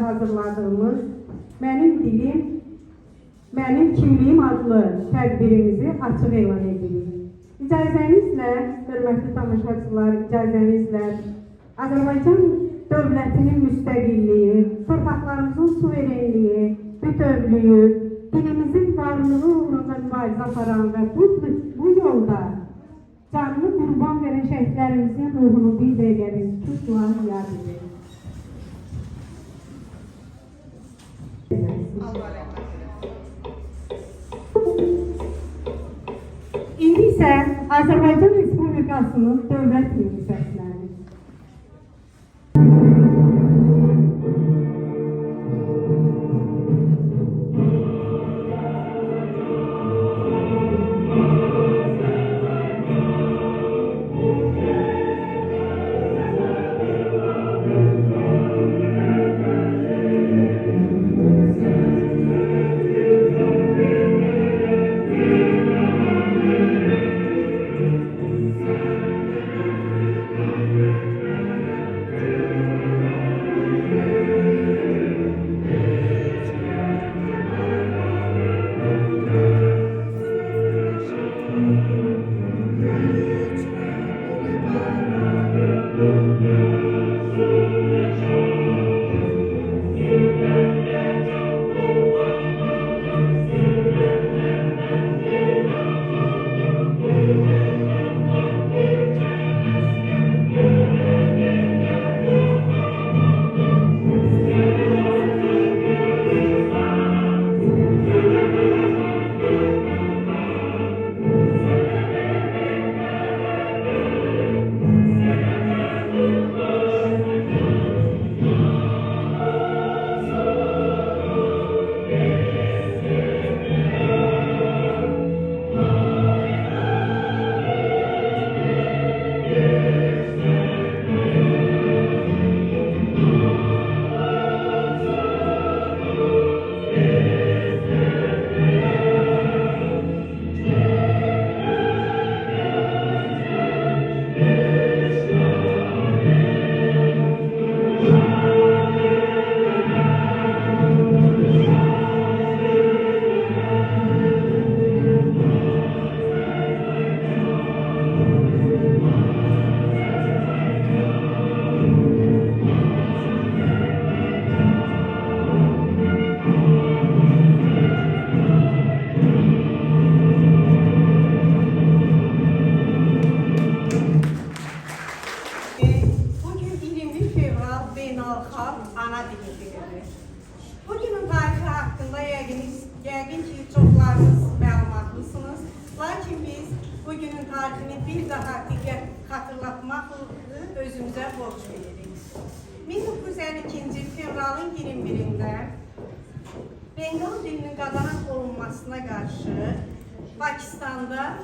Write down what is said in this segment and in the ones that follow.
hazırladığımız Mənim Dilim, Mənim Kimliyim adlı tədbirimizi açıq elan edirik. İcazənizlə, hörmətli tamaşaçılar, icazənizlə Azərbaycan dövlətinin müstəqilliyi, torpaqlarımızın suverenliyi, bütövlüyü, dilimizin varlığı uğrunda mübarizə aparan və bu yolda canını qurban verən şəhidlərimizin ruhunu bir dəqiqəlik tutmayan yad edir. İndi isə Azərbaycan Respublikasının dövlət himni səslənir. Ana dili günüdür. Bugünün tarihi hakkında yəqin ki çoxlarınız məlumatlısınız. Lakin biz bugünün tarihini bir daha diqqət xatırlatmaq özümüzə borc veririk. 1952-ci il fevralın 21-də Bengal dilinin qadağan olunmasına qarşı Pakistanda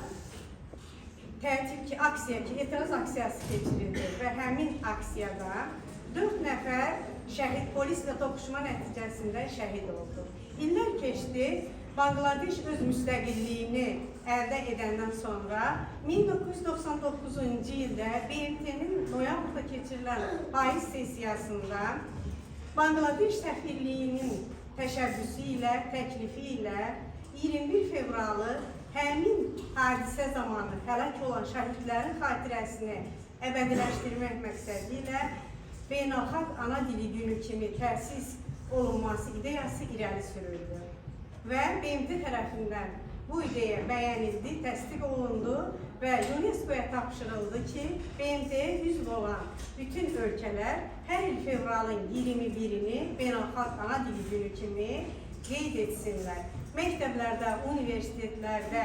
etiraz aksiyası keçirildi və həmin aksiyada 4 nəfər şəhid polislə toqquşma nəticəsində şəhid oldu. İllər keçdi, Bangladeş öz müstəqilliyini əldə edəndən sonra 1999-cu ildə BMT-nin noyabrda keçirilən payız sessiyasında Bangladeş səfirliyinin təşəbbüsü ilə, təklifi ilə 21 fevralı həmin hadisə zamanı həlak olan şəhidlərin xatirəsini əbədiləşdirmək məqsədi ilə Beynəlxalq Ana Dili Günü kimi təsis olunması ideyası irəli sürüldü və BMT tərəfindən bu ideya bəyənildi, təsdiq olundu və UNESCO-ya tapşırıldı ki, BMT-yə üzv olan bütün ölkələr hər il fevralın 21-ini Beynəlxalq Ana Dili Günü kimi qeyd etsinlər. Məktəblərdə, universitetlərdə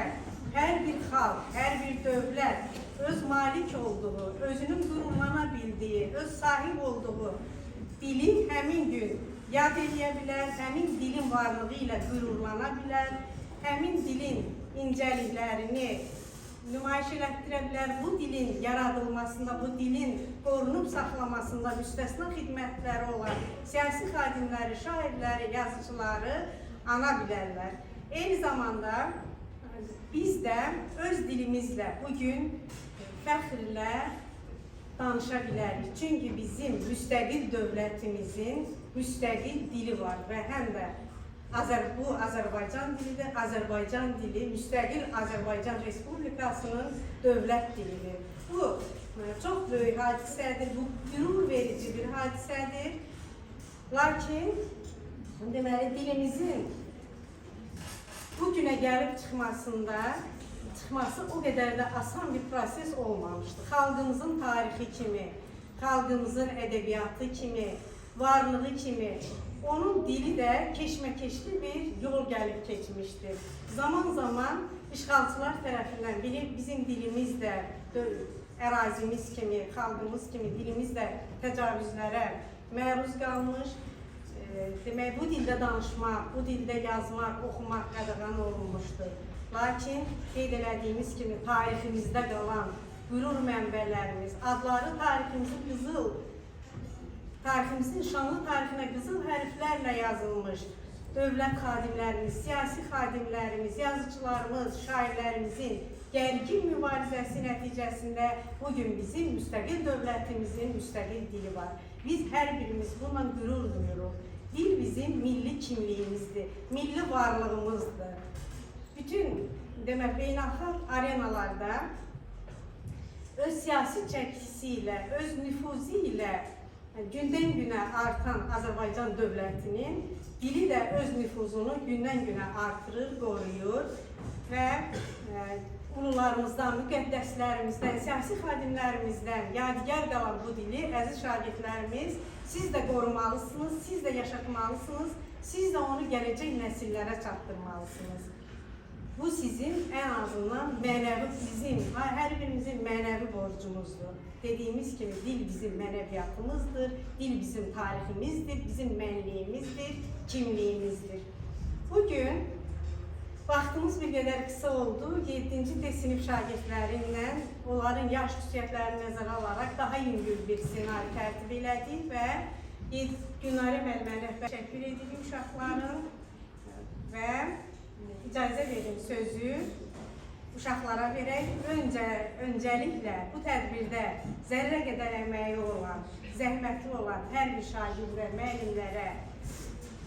hər bir xalq, hər bir dövlət öz malik olduğu, özünün qurumlana bildiyi, öz sahib olduğu dili həmin gün yad edə bilər, həmin dilin varlığı ilə qürurlana bilər, həmin dilin incəliklərini nümayiş etdirə bilər, bu dilin yaradılmasında, bu dilin qorunub saxlamasında müstəsna xidmətləri olan siyasi xadimləri, şairləri, yazıcıları ana bilərlər. Eyni zamanda biz də öz dilimizlə bugün fəxrlə danışa bilərik. Çünki bizim müstəqil dövlətimizin müstəqil dili var və həm də bu Azərbaycan dilidir. Azərbaycan dili müstəqil Azərbaycan Respublikasının dövlət dilidir. Bu çox böyük hadisədir, bu qürur verici bir hadisədir. Lakin deməli dilimizin bu günə gəlib çıxması o qədər də asan bir proses olmamışdı. Xalqımızın tarixi kimi, xalqımızın ədəbiyyatı kimi, varlığı kimi onun dili də keşməkeşli bir yol gəlib keçmişdir. Zaman zaman işğalçılar tərəfindən bizim dilimiz də ərazimiz kimi, xalqımız kimi dilimiz də təcavüzlərə məruz qalmış. Demək, bu dildə danışmaq, bu dildə yazmaq, oxumaq qadağan olunmuşdur. Lakin qeyd elədiyimiz kimi tariximizdə qalan qürur mənbələrimiz, adları tariximizin şanlı tarixinə qızıl hərflərlə yazılmış dövlət xadimlərimiz, siyasi xadimlərimiz, yazıcılarımız, şairlərimizin gərgin mübarizəsi nəticəsində bugün bizim müstəqil dövlətimizin müstəqil dili var. Biz hər birimiz bununla qürur duyuruq. Dil bizim milli kimliyimizdir, milli varlığımızdır. Bütün beynəlxalq arenalarda öz siyasi çəkisi ilə, öz nüfuzu ilə gündən günə artan Azərbaycan dövlətinin dili də öz nüfuzunu gündən günə artırır, qoruyur və ulularımızdan, müqəddəslərimizdən, siyasi xadimlərimizdən yadigar qalan bu dili, əziz şagirdlərimiz, siz də qorumalısınız, siz də yaşatmalısınız, siz də onu gələcək nəsillərə çatdırmalısınız. Bu sizin ən azından mənəvi, bizim, hər birimizin mənəvi borcumuzdur. Dediyimiz kimi dil bizim mənəviyyatımızdır, dil bizim tariximizdir, bizim mənliyimizdir, kimliyimizdir. Bugün vaxtımız bir qədər qısa oldu. 7-ci sinif şagirdlərinlə onların yaş xüsusiyyətlərini nəzərə alaraq daha yüngül bir ssenari tərtib elədik və Günarə müəllimə təşəkkür edirik uşaqların və icazə verin sözü uşaqlara verək. Öncəliklə bu tədbirdə zərrə qədər əməyi olan, zəhmətli olan hər bir şagirdə, müəllimlərə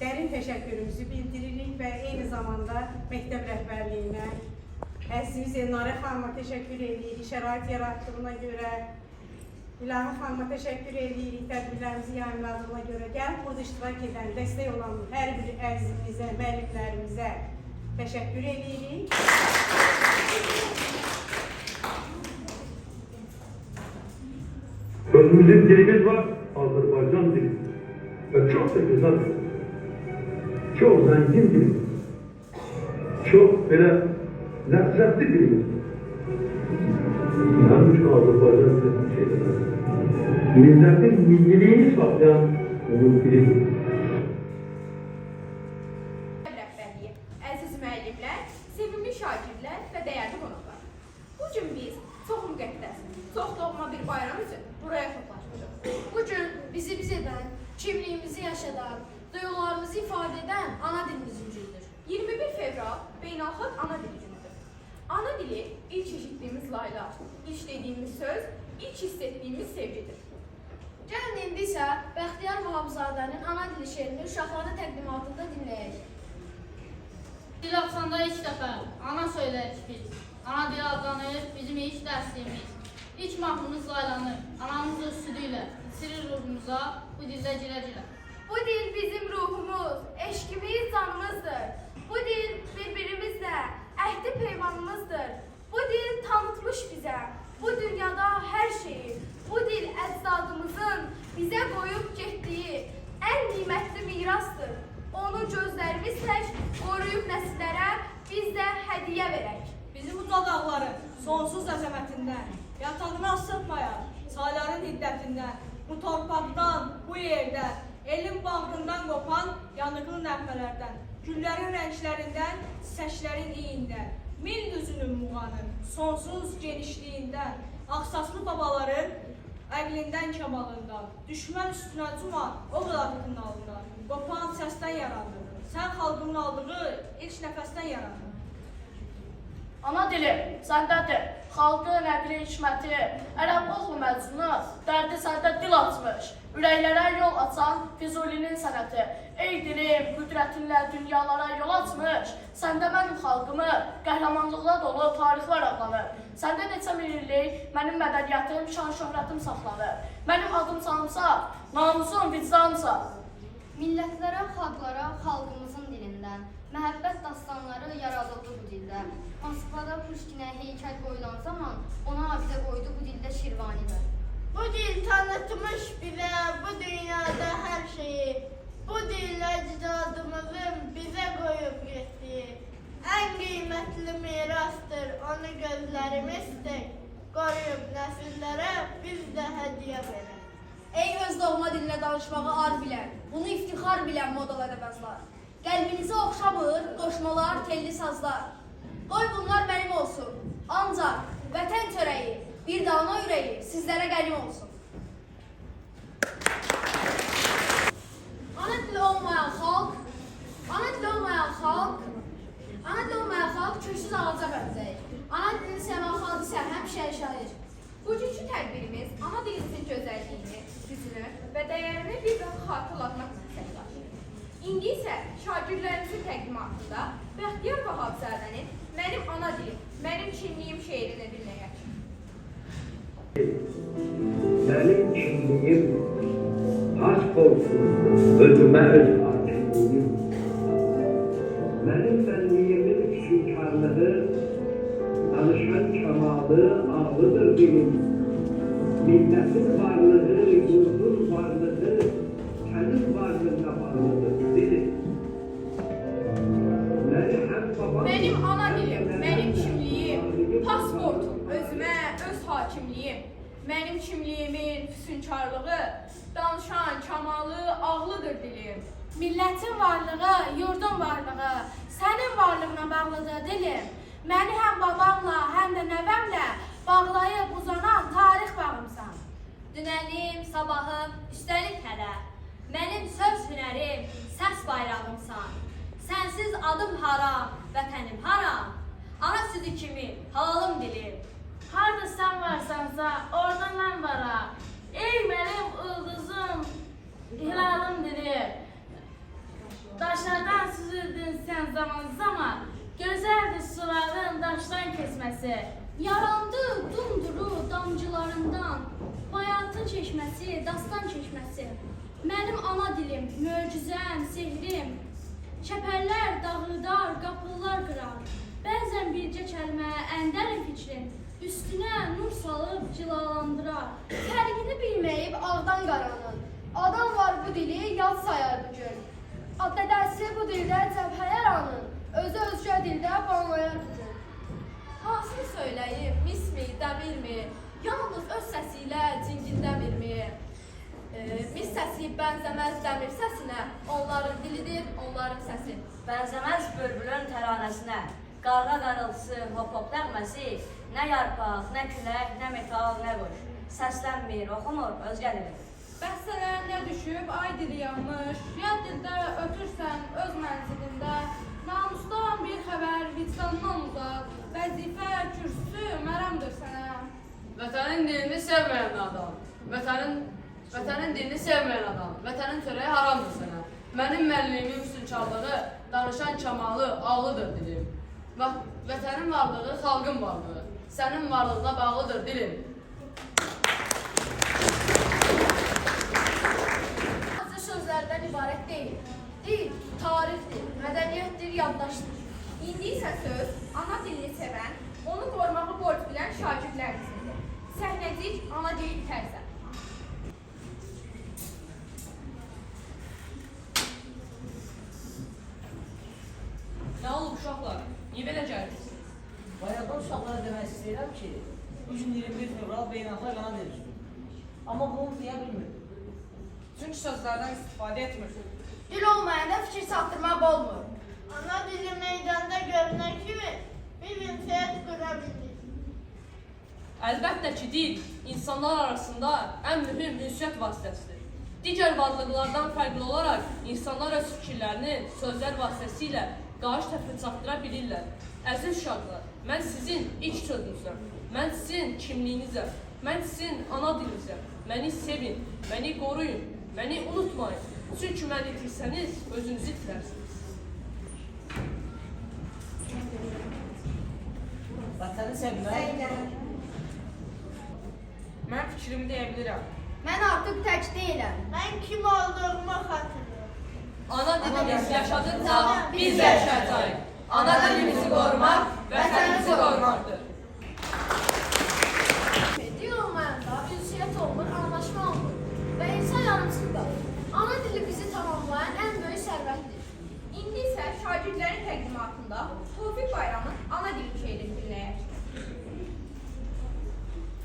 dərin təşəkkürümüzü bildiririk və eyni zamanda məktəb rəhbərliyinə, əzizimiz Elnarə xanıma təşəkkür edirik, şərait yaratdığına görə, İlahi xanıma təşəkkür edirik, tədbirlərimizi yayımladığına görə, gəlib burada iştirak edən, dəstək olan hər bir əzizimizə, müəllimlərimizə təşəkkür edirik. Özümüzün dilimiz var, Azərbaycan dili və çox da güzel. Çok zengin dilimiz, çok böyle lezzetli dilimiz. Yani şu Azerbaycan dilimiz şeyler. Milletin milliliğini saklayan onun dilimiz. Rəhbərliyi, əziz müəllimlər, sevimli şagirdlər və dəyərli qonaqlar. Bugün biz çox müqəddəs, çox doğma bir bayram üçün buraya toplaşmışıq. Bugün bizi biz edən, kimliyimizi yaşadan, duyğularımızı ifadə edən ana dilimizin günüdür. 21 fevral beynəlxalq ana dili günüdür. Ana dili ilk eşitdiyimiz layla, ilk dediyimiz söz, ilk hiss etdiyimiz sevgidir. Gəlin indi isə Bəxtiyar Vahabzadənin ana dili şeirini uşaqların təqdimatında dinləyək. Dil açanda ilk dəfə ana söylərik biz. Ana dili adlanır bizim ilk dərsliyimiz. İlk mahnımız laylanır, anamızın südü ilə, içirir ruhumuza bu dildə gilə-gilə. Bu dil bizim ruhumuz, eşkimiz, canımızdır. Bu dil birbirimizlə əhdi peymanımızdır. Bu dil tanıtmış bizə bu dünyada hər şeyi. Bu dil əcdadımızın bizə qoyub getdiyi ən qiymətli mirasdır. Onu gözlərimiz tək qoruyub nəsillərə biz də hədiyyə verək. Bizim uca dağların sonsuz əzəmətindən, yatağını asılmayan çayların hiddətindən, bu torpaqdan, bu yerdən, elin bağrından qopan yanıqlı nəğmələrdən, güllərin rənglərindən, çiçəklərin iyindən, min düzünün muğanın sonsuz genişliyindən, axsaslı babaların əqlindən kəmalından, düşmən üstünə cuman o qılavıqın alından, qopan səsdən yarandı, sən xalqının aldığı ilk nəfəsdən yarandı. Ana dilim səndədir. Xalqın əqli hikməti, ərəb oğlu məzunu, dərdi səndə dil açmış. Ürəklərə yol açan Füzulinin sənəti. Ey dilim, qüdrətinlə dünyalara yol açmış. Səndə mənim xalqımı qəhrəmanlıqla dolu tarixlər adlanır. Səndə neçə min illik mənim mədəniyyətim, şan şöhrətim saxlanır. Mənim adım sanımsa, namusum, vicdanımsa. Millətlərə, xalqlara, xalqımızın dilindən məhəbbət dastanları yaradıldı bu dildə. Moskvada Puşkinə heykəl qoyulan zaman ona abidə qoydu bu dildə Şirvanidir. Bu dil tanıtmış bizə bu dünyada hər şeyi. Bu dil əcdadımızın bizə qoyub getdiyi. Ən qiymətli mirasdır, onu gözlərimiz tək qoruyub nəsillərə biz də hədiyyə verir. Ey öz doğma dilinə danışmağı ar bilən, bunu iftixar bilən modal ədəbəzlar. Qəlbinizi oxşamır, qoşmalar, telli sazlar. Qoy bunlar mənim olsun, ancaq vətən çörəyi, bir də ana ürəyi sizlərə qənim olsun. Ana dili olmayan xalq köksüz ağaca bənzəyir. Ana dilini sevən xalq isə həmişə yaşayır. Bugünkü tədbirimiz ana dilimizin gözəlliyini, gücünü və dəyərini bir daha xatırlatmaq məqsədi daşıyır. İndi isə şagirdlərimizin təqdimatında Bəxtiyar Vahabzadənin Mənim ana dilim, mənim kimliyim şeirini dinləyək. Mənim kimliyim, pasportum, özümə öz hakimliyim. Mənim bənliyimin füsunkarlığı, danışan kamalı, ağlıdır dilim. Milletin varlığı, yurdun varlığı, sənin varlığına bağlıdır dilim. Mənim ana dilim, mənim kimliyim, pasportum, özümə öz hakimliyim. Mənim kimliyimin füsunkarlığı, danışan kamalı, ağlıdır dilim. Millətin varlığı, yurdun varlığı, sənin varlığına bağlıdır dilim. Məni həm babamla, həm də nəvəmlə bağlayıb uzanan tarix bağımsan. Dünənim, sabahım, üstəlik hələ. Mənim söz hünərim, səs bayrağımsan. Sənsiz adım haram, vətənim haram. Ana südü kimi halalım dilim. Harda sən varsansa, orada mən varam. Ey mənim ulduzum, hilalım dilim. Daşlardan süzüldün sən zaman, gözəldir suların daşdan kesməsi. Yarandı dumduru damcılarından, bayatın çeşməsi, dastan çeşməsi. Mənim ana dilim, möcüzəm, sehrim. Çəpərlər dağıdar, qapılar qırar. Bəzən bircə kəlmə, əndərin fikrin, üstünə nur salıb cilalandırar. Fərqini bilməyib ağdan qaranın, adam var bu dili yad sayar bu gün. Dədəsi bu dildə cəbhəyər anın, özü özgə dildə banlayar bu gün. Hansını söyləyim, mismi, dəmirmi, yalnız öz səsi ilə cingildəmirmi? Mis səsi bənzəməz dəmir səsinə, onların dilidir, onların səsi. Bənzəməz bülbülün təranəsinə, qarğa qarıltısı, hop-hop nəğməsi, nə yarpaq, nə külək, nə metal, nə quş. Səslənmir, oxumur, özgə dilir. Bəstələrində düşüb, ay dili yanmış, yad dildə ötürsən öz mənzilində, namusdan bir xəbər, vicdandan uzaq, vəzifə, kürsü, mərəmdir sənə. Vətənin dilini sevməyən adam, vətənin dilini sevməyən adam, vətənin törəyi haramdır sənə. Mənim müəllimin füsunkarlığı, danışan kamalı, ağlıdır dilim. Vətənin varlığı, xalqın varlığı, sənin varlığına bağlıdır dilim. Sadəcə sözlərdən ibarət deyil. Dil, tarixdir, mədəniyyətdir, yaddaşdır. İndi isə söz ana dilini sevən, onu qorumağı borc bilən şagirdlərimizdir. Səhnəcik ana dili bitərsə. Nə olub uşaqlar? Niyə belə gəldiniz? Bayaqdan uşaqlara demək istəyirəm ki, bugün 21 fevral beynəlxalq ana dili günüdür. Amma bunu deyə bilmirdim. Çünki sözlərdən istifadə etmir. Dil olmayanda fikir çatdırmaq olmur. Ana dili meydanda görünən kimi bir ünsiyyət qura bildik. Əlbəttə ki, dil insanlar arasında ən mühüm ünsiyyət vasitəsidir. Digər varlıqlardan fərqli olaraq insanlar öz fikirlərini sözlər vasitəsilə Dağış təfri çatdıra bilirlər. Əziz uşaqlar, mən sizin ilk sözünüzəm. Mən sizin kimliyinizəm. Mən sizin ana dilinizəm. Məni sevin, məni qoruyun, məni unutmayın. Çünki məni itirsəniz, özünüzü itilərsiniz. Vətəni sevmək. Mən fikrimi deyə bilirəm. Mən artıq tək deyiləm. Mən kim olduğumu xatırlıyorum. Ana dilimiz yaşadıkça biz də yaşayacağıq. Ana dilimizi qorumaq vətənimizi qorumaqdır. Dil olmayanda ünsiyyət olmur, anlaşma olmur və insan yarımsız qalır. Ana dili bizi tamamlayan ən böyük sərvətdir. İndi isə şagirdlərin təqdimatında Tofiq Bayramın ana dili şeirini dinləyək.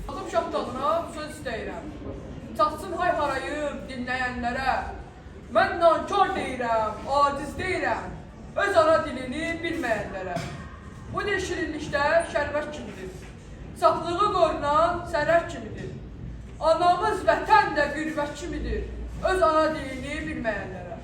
Adım Şahdanına söz istəyirəm. Çatsın hay harayıb dinləyənlərə. Mən nankar deyirəm, aciz deyirəm, öz ana dilini bilməyənlərə. Bu dil şirinlikdə şərbət kimidir. Saflığı qorunan sərət kimidir. Anamız vətən də qürbət kimidir, öz ana dilini bilməyənlərə.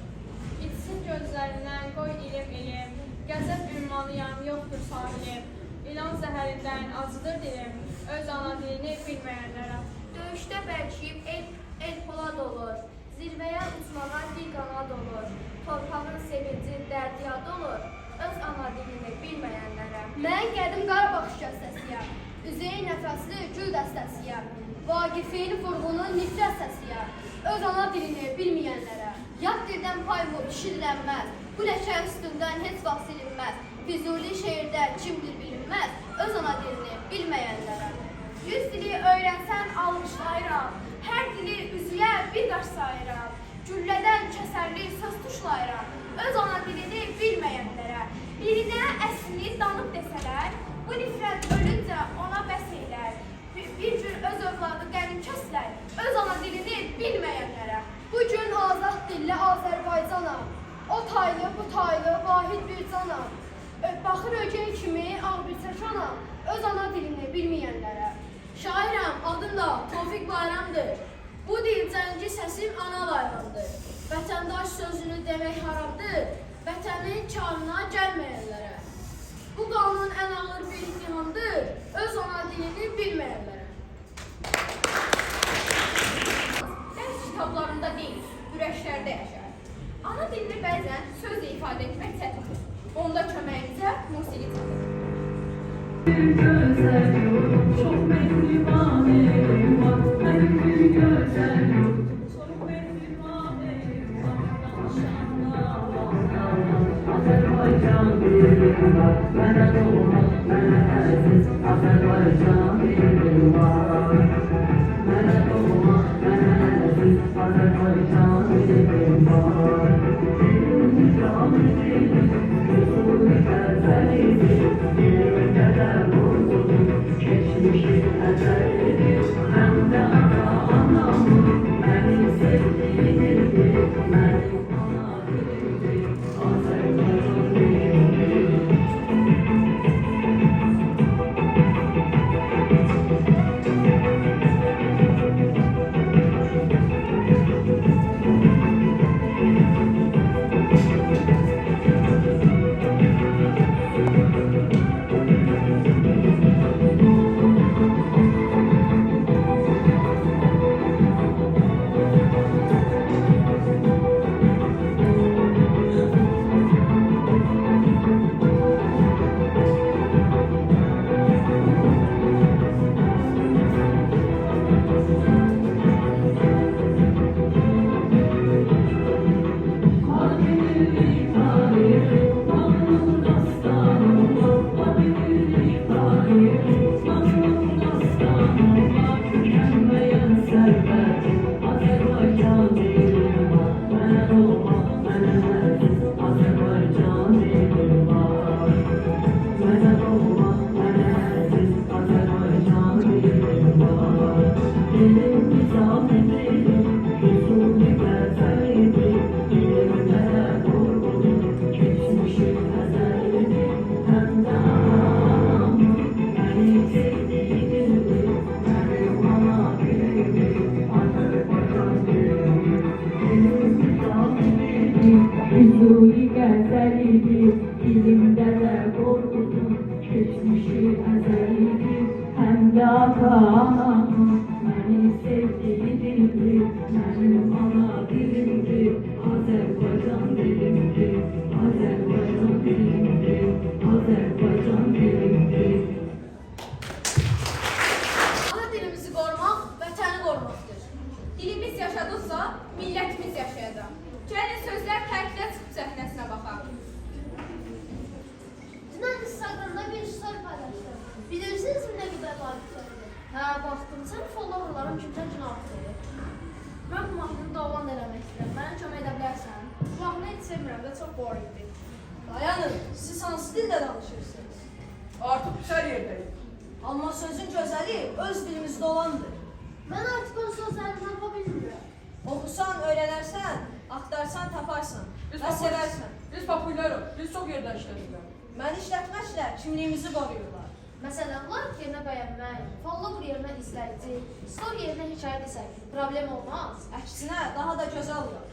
İçsin gözlərindən, qoy ilim, gəzəb ünvanıyam, yoxdur sahilim. İlan zəhərindən acıdır dilim, öz ana dilini bilməyənlərə. Döyüşdə bəlkiyib el polad olur. Zirvəyə uçmağa dil qanad olur. Torpağın sevinci dərdi yad olur. Öz ana dilini bilməyənlərə. Mən qədim Qarabağ şikəstəsiyəm. Üzey nəfəsli gül dəstəsiyəm. Vaqifin vurğunun nifrət səsiyəm. Öz ana dilini bilməyənlərə. Yad dildən pay bu işillənməz. Bu ləkə üstündən heç vaxt silinməz. Füzuli şeirdə kimdir bilinməz. Öz ana dilini bilməyənlərə. 100 dili öyrənsən almışlayıram. Hər dili üzüyə bir qaş sayıram. Güllədən kəsərli söz tuşlayıram. Öz ana dilini bilməyənlərə. Birinə əslini danıb desələr, bu nifrət ölüncə ona bəs eylər. Bir gün öz övladı qənim kəslər, öz ana dilini bilməyənlərə. Bugün azad dilli Azərbaycanam. O taylı, bu taylı, vahid bir canam. Baxır ögey kimi ağ bir çəkanam. Öz ana dilini bilməyənlərə. Şairam, adım da Tofiq Bayramdır. Bu dil cəngi səsim ana bayramdır. Vətəndaş sözünü demək haramdır. Vətənin karına gəlməyənlərə. Bu qanun ən ağır bir ittihamdır. Öz ana dilini bilməyənlərə. Dərs kitablarında deyil, ürəklərdə yaşar. Ana dilini bəzən sözlə ifadə etmək çətindir. Onda köməyimizə musiqi çatır. Bir gözəl yol, çox mehribanelim var. Mənim bir gözəl yol, çox mehribanelim var. Azərbaycan dilim var, mənə doğmaq, mənə əziz. Azərbaycan dilim var, mənə doğmaq, mənə əziz. Azərbaycan dilim var. Dilim canı dilim, usulü gəzəlidir. Dilim qədər vurdudur, geçmişi əzəlidir. Həm də ata-anamın məni sevdiyidir. Mənim ana dilimdir, Azərbaycan dilimdir. Füzuli gəzəlidir, dilimde de korkudum geçmişi ezelidir hem de ata-anamın beni sevdiği dildir benim ana dilimdir Azerbaycan dilimdir Azerbaycan dilimdir Azerbaycan dilimdir. Ana dilimizi qorumaq vətəni qorumaqdır. Dilimiz yaşadıqsa, millətimiz yaşayacaq. Gəlin sözlər tərklə çıxıb səhnəsinə baxaq. Dünən Instagramda bir story paylaşdım. Bilirsinizmi nə qədər like gəldi? Hə, baxdım. Sən followerların kimdən cınaqdır? Mən bu mahnını davan eləmək istəyirəm. Mənə kömək edə bilərsən? Bu mahnını heç sevmirəm və çox boringdir. Dayanın, siz hansı dildə danışırsınız? Artıq pişər yerdəyik. Amma sözün gözəli öz dilimizdə olandır. Mən artıq o sözlərini tapa bilmirəm. Oxusan, öyrənərsən, axtarsan, taparsan və sevərsən. Biz populyarıq, biz çox yerdə işlədik. Mən işlətməklə kimliyimizi qoruyurlar. Məsələn, like yerinə bəyənmək, follower yerinə izləyici, story yerinə hekayə desək, problem olmaz. Əksinə, daha da gözəl olar.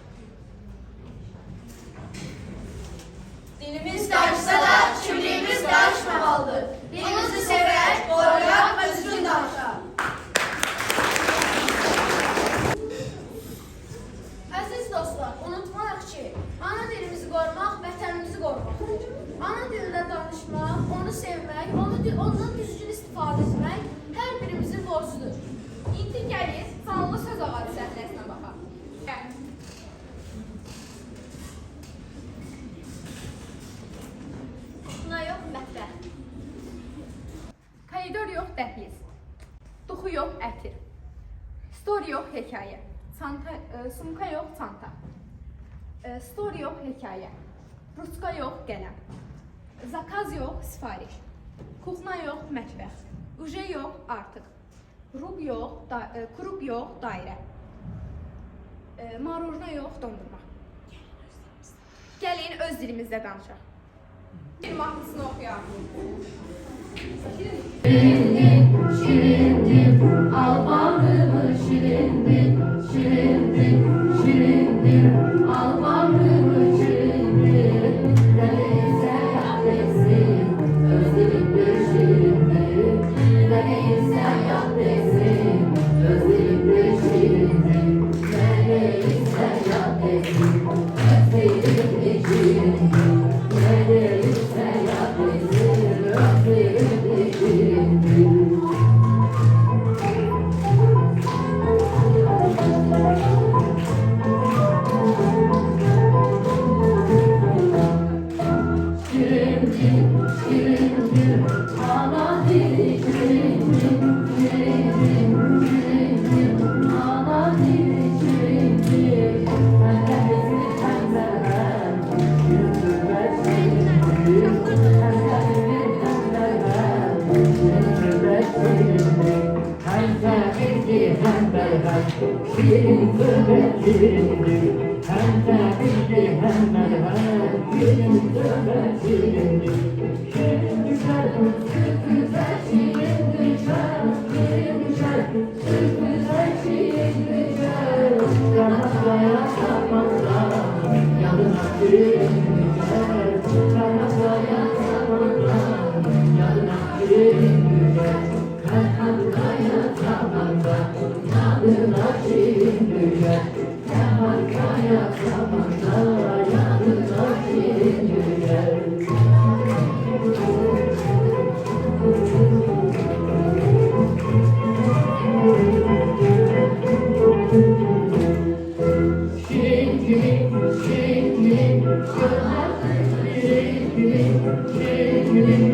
Dilimiz Qarşıda da kimliyimiz qarışmamalıdır. Dilimizi sevərək, qoruyaq və düzgün danışaq. Əziz dostlar, unutmayaq ki, ana dilimizi qorumaq vətənimizi qorumaqdır. Ana dilində danışmaq, onu sevmək, ondan düzgün istifadə etmək hər birimizin borcudur. İndi gəlin, canlı söz ağacı səhnəsinə baxaq. Gəl. Buna yox, mətbəx. Koridor yox, dəhliz. Duxu yox, ətir. Story yox, hekayə. Sumka yox, çanta. Story yox, hekayə. Ruçka yox, qələm. Zakaz yox, sifariş. Kuxna yox, mətbəx. Uje yox, artıq. Rub yox, kruq yox, dairə. Marujna yox, dondurma. Gəlin öz dilimizdə danışaq. Bir mahnısını oxuyaq. Şirindir, al bağrımı şirindir, şirindir, şirindir, al bağrımı şirindir, neyse yapdesin, öz dilimde şirindir, neyse yapdesin, öz dilimde şirindir, neyse yapdesin, öz dilimde şirindir, neyse yapdesin, öz dilimde şirindir. Şirin,